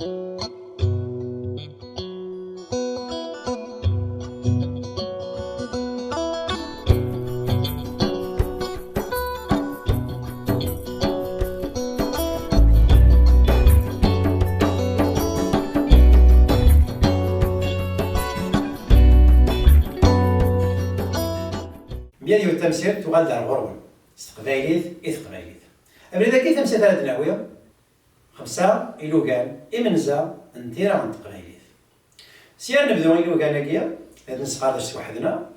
ميا ديال التمثيل تغال دار غرون استقبايليت إثقبايليت أبريدا كي تمثيل ثلاث ناوية خمسة إلوغان إمنزا نديرها عند تقبايليت سير نبدو إلوغان هكيا هاد نسخة درس وحدنا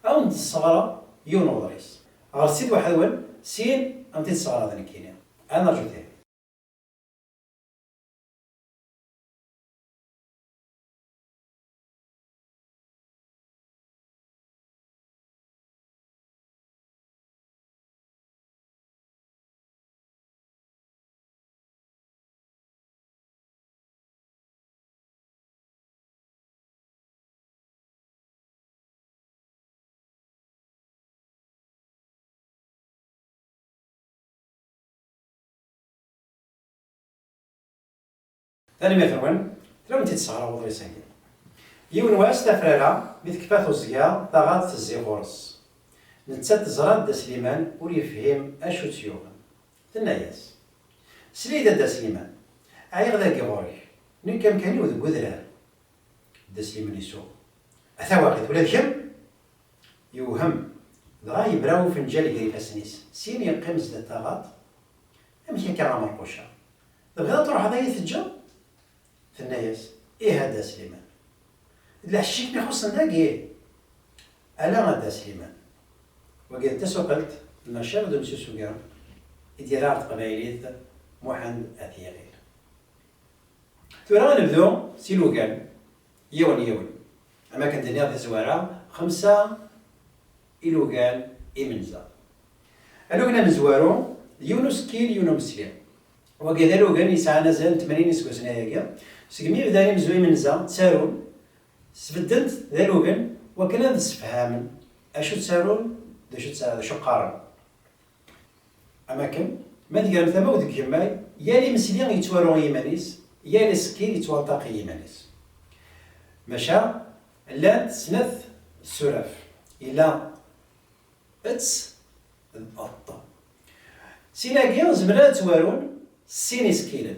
أو نتصغر يون وضريس غير سيد واحد ون سين أمتي تصغر هذا نكينيا أنا رجو تاني ثاني مثلا لو أنت تصغر وضريس هكيا يون واس تفرارا مثل كفاث وزيا طاغات الزيغورس نتسات زراد دا سليمان ور يفهم اشو تيوغن تناياس سليدا دا سليمان عيغ ذاك غوري نين كان كانيو ذو قدران دا سليمان يسوق أثواقيت ولا كم يوهم دغا يبراو فنجال قريب اسنيس سين يقيم زد طاغات امشي كرا مرقوشة تبغيض تروح هذا يتجا تناياس إيه هذا سليمان لا الشيك يخص ناقي ألا غدا سليمان وقد تسوقلت النشاط دو مسيو سوكان يدير عرض قبايليت محمد أثيغير تورا نبدو سيلوكان يون أما كان دنيا في زوارا خمسة إلوكان إمنزا ألوكنا مزوارو يونس كيل يونو مسلم وقد ألوكان يسعى نزل 80 سكو سنة هكا سكمي بداني مزوي منزا تسارون سبدلت ذا لوغن وكان هذا السفهام اشو تسارون داشو تسارون داشو قارن اماكن ما ديال ثما وديك جماي يا لي مسليان يتوارون يمانيس يا لي سكين يتوالطاقي يمانيس مشا لات سنث السرف الى اتس الأطا سيناكيا زمرا توارون سين سكيلن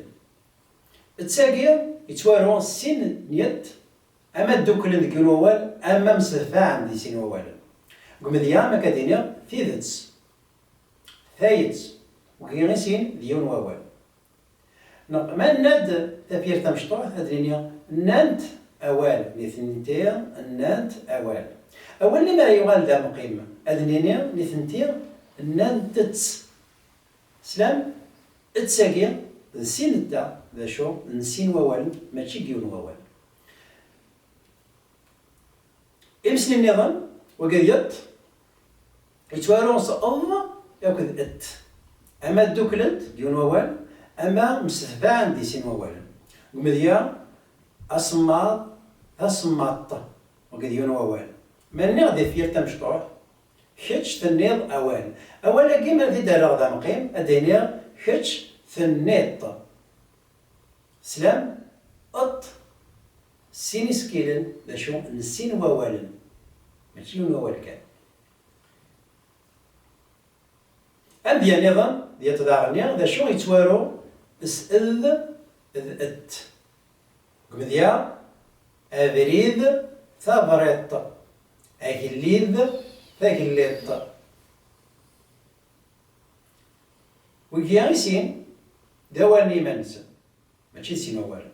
تساقيا يتوارون سين نيت أما الدوكلن ذيك الووال أما مسرفا عندي سين ووالا قم ذيا ما كدينيا ثيثتس ثايتس وكي غي سين ديون ووال ما ناد تفير تمشطوح أدرينيا نانت أوال نثنتيا نانت أوال أول لما يغال ذا مقيمة أدرينيا نثنتيا نانتتس سلام اتساقيا سين دا ذا شو نسين ووال ماشي ديون ووال امسلي النظام وقد يتوارون الله ياكد ات اما الدوكلنت ديون ووال اما مستثبع عندي سين ووال ومذيا اصمات وقد يون ووال ماني غادي فير تمشطوح كتش تنيض اوال اولا كيما ذي دار غدا مقيم ادينيا كتش ثنيط سلام اط سين سكيلن ذا شو نسين ووالن ماشي ووال كان أبيا نظام ديال تداغنيا ذا شو يتوارو اسئل ات قمديا أبريد ثابريط أكليد ثاكليط وكيا سين دواني منس ماشي سين ووال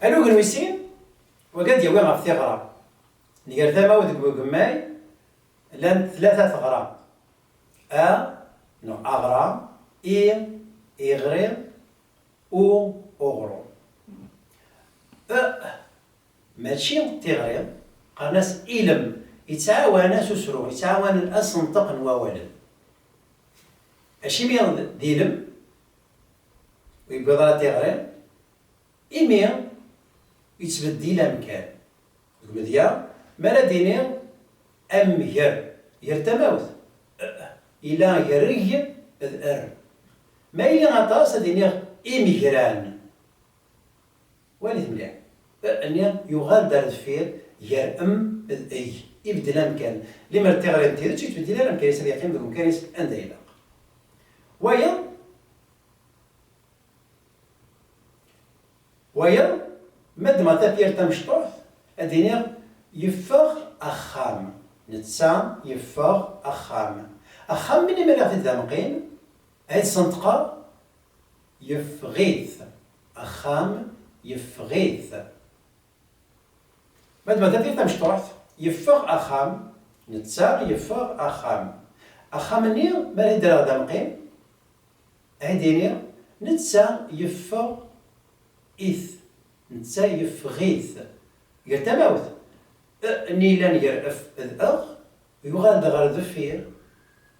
ألو كنويسين وقد يوي غف ثغرة نيقال ثما ودك بوكماي لان ثلاثة ثغرة أغرى إغري أغرو ماشي تغري قرناس إلم يتعاون سسرو يتعاون الأسنطق ووالد أشي ميان ديلم ويبقى ضرا تغري إمي يتبدل أمكان يقول ديا مالا دينير أمهر يرتموت إلا يري ذر ما إلا غطاس دينير إمهران وليت مليح أني يغال دار دفير يار أم أي يبدل أمكان لما تغير أنت تشي تبدل أمكان يسال يقيم ذو مكان أنت إلا ويا مد ما تفير تمشطوح أديني يفغ أخام نتسام يفغ أخام من ملا في الدمقين هاد صنطقة يفغيث أخام يفغيث مد ما تفير تمشطوح يفغ أخام نتسام يفغ أخام ني ملا يدرى دمقين أديني نتسام يفغ إث نتسا يفغيث يرتموت نيلان يرأف الأغ يغال دغر ذفير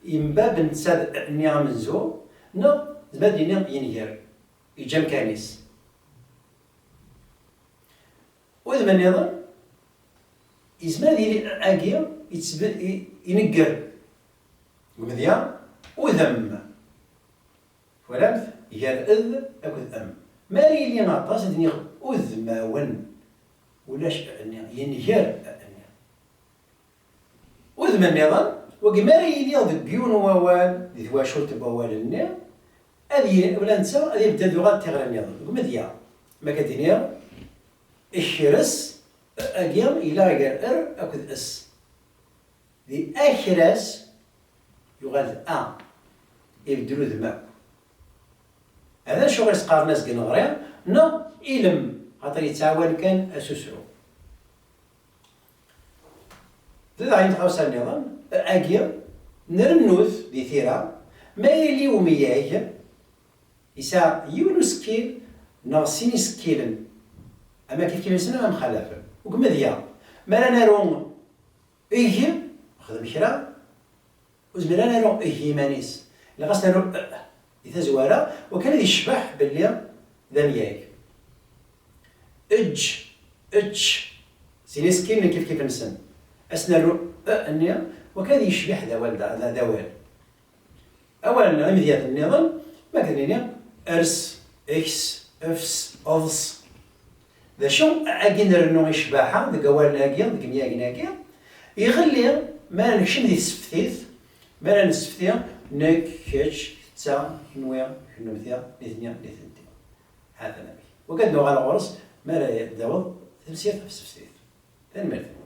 ينباب نتسا نيغ منزو زباد ينهير يجام كانيس وإذا من يظن يزماد أجير ينقر ومذيان وذم ولمث يرأذ أكد أم ماري لي نعطاس دنيا أذماون ولاش ينهير أذما النظام وكماري لي ذبيون ووال ذي شرط بوال النار هذه ولا نسى هذه يبدا لغات تغرى النظام ومذيا ما كدنيا الشرس أجيم إلى غير أكد أس ذي أشرس يغاد يبدلو ذماء هذا شغل سقار ناس كنغريا إلم خاطر يتعاون كان أسسرو زاد عين تقاوس النظام أجير نرنوث دي ثيرا ما يلي ومياه يسا يونسكيل ناغسيني سكيلن أما كيف يسنا ما مخلفا وكما ذيا ما رانا رون إيه خدم كرا وزمرانا رون إيه مانيس لغسنا رون إذا زوارا وكان يشبح باللي ذنياك اتش سينيسكين كيف نسن أسنا النيا وكان يشبح ذا والد ذا دوال أولا عمليات النظام ما كان أرس إكس أفس أضس ذا شو أجين رنو يشبحها ذا قوال ناقيا ذا كمياق ناقيا يغلي ما نكشم ذي سفتيث ما نسفتيا نك كيتش تا نويا نمثيا نثنيا نثنتي هذا نبي وقد نوغا الغرس ما لا يداوض تمسير في السفتيث ثاني مرتين